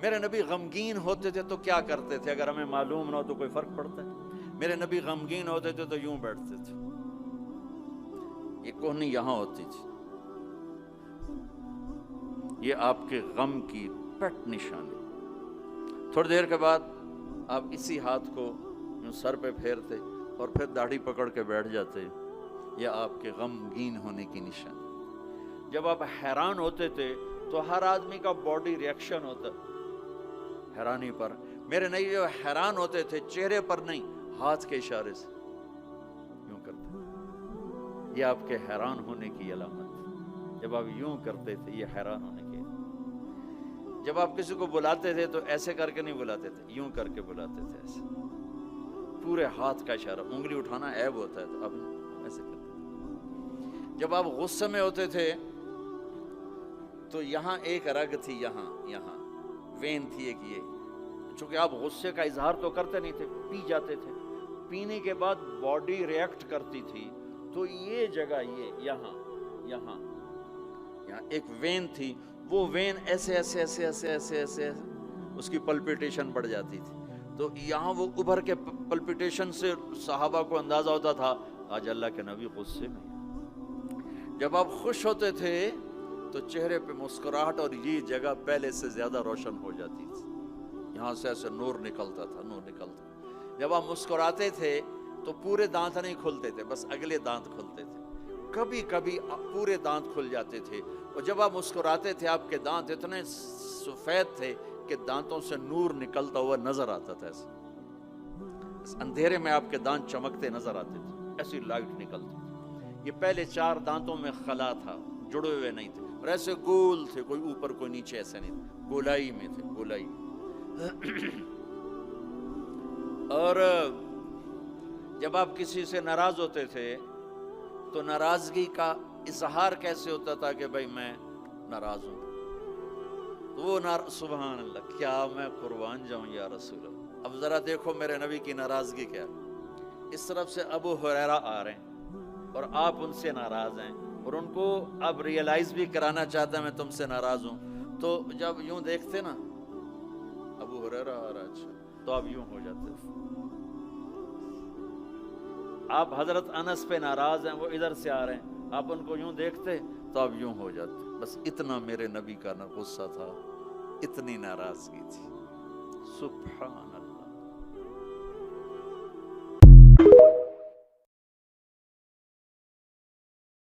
میرے نبی غمگین ہوتے تھے تو کیا کرتے تھے؟ اگر ہمیں معلوم نہ ہو تو کوئی فرق پڑتا ہے؟ میرے نبی غمگین ہوتے تھے تو یوں بیٹھتے تھے، یہ کوہنی یہاں ہوتی تھی، یہ آپ کے غم کی پٹ نشانی۔ تھوڑی دیر کے بعد آپ اسی ہاتھ کو یوں سر پہ پھیرتے اور پھر داڑھی پکڑ کے بیٹھ جاتے، یہ آپ کے غمگین ہونے کی نشانی۔ جب آپ حیران ہوتے تھے تو ہر آدمی کا باڈی ریئیکشن ہوتا حیرانی پر، میرے نبی جو حیران ہوتے تھے چہرے پر نہیں، ہاتھ کے اشارے سے یوں کرتے، یہ آپ کے حیران ہونے کی علامت۔ جب آپ یوں کرتے تھے یہ حیران ہونے کی علامت۔ جب آپ کسی کو بلاتے تھے تو ایسے کر کے نہیں بلاتے تھے، یوں کر کے بلاتے تھے، ایسے پورے ہاتھ کا اشارہ، انگلی اٹھانا عیب ہوتا ہے تو اب ایسے کرتے تھے۔ جب آپ غصے میں ہوتے تھے تو یہاں ایک رگ تھی، یہاں وین تھی ایک، یہ چونکہ آپ غصے کا اظہار تو کرتے نہیں تھے، پی جاتے تھے، پینے کے بعد باڈی ریئیکٹ کرتی تھی تو یہ جگہ، یہ یہاں ایک وین تھی، وہ وین ایسے ایسے ایسے ایسے ایسے ایسے اس کی پلپیٹیشن بڑھ جاتی تھی، تو یہاں وہ ابھر کے پلپیٹیشن سے صحابہ کو اندازہ ہوتا تھا آج اللہ کے نبی غصے میں۔ جب آپ خوش ہوتے تھے تو چہرے پہ مسکراہٹ اور یہ جگہ پہلے سے زیادہ روشن ہو جاتی تھی، یہاں سے ایسے نور نکلتا تھا، نور نکلتا۔ جب آپ مسکراتے تھے تو پورے دانت نہیں کھلتے تھے، بس اگلے دانت کھلتے تھے، کبھی کبھی پورے دانت کھل جاتے تھے، اور جب آپ مسکراتے تھے آپ کے دانت اتنے سفید تھے کہ دانتوں سے نور نکلتا ہوا نظر آتا تھا، ایسے اندھیرے میں آپ کے دانت چمکتے نظر آتے تھے، ایسی لائٹ نکلتی تھی۔ یہ پہلے 4 دانتوں میں خلا تھا، جڑے ہوئے نہیں تھے، اور ایسے گول تھے، کوئی اوپر کوئی نیچے، ایسے نہیں تھے، گولائی میں تھے، گولائی۔ اور جب آپ کسی سے ناراض ہوتے تھے تو ناراضگی کا اظہار کیسے ہوتا تھا کہ بھائی میں ناراض ہوں، تو وہ سبحان اللہ، کیا میں قربان جاؤں یا رسول اللہ۔ اب ذرا دیکھو میرے نبی کی ناراضگی کیا، اس طرف سے ابو ہریرہ آ رہے ہیں اور آپ ان سے ناراض ہیں، اور ان کو اب ریئلائز بھی کرانا چاہتا ہے میں تم سے ناراض ہوں، تو جب یوں دیکھتے نا ابو ہریرہ آ رہا، اچھا، تو آپ یوں ہو جاتے۔ آپ حضرت انس پہ ناراض ہیں، وہ ادھر سے آ رہے ہیں، آپ ان کو یوں دیکھتے تو آپ یوں ہو جاتے۔ بس اتنا میرے نبی کا غصہ تھا، اتنی ناراضگی تھی، سبحان اللہ۔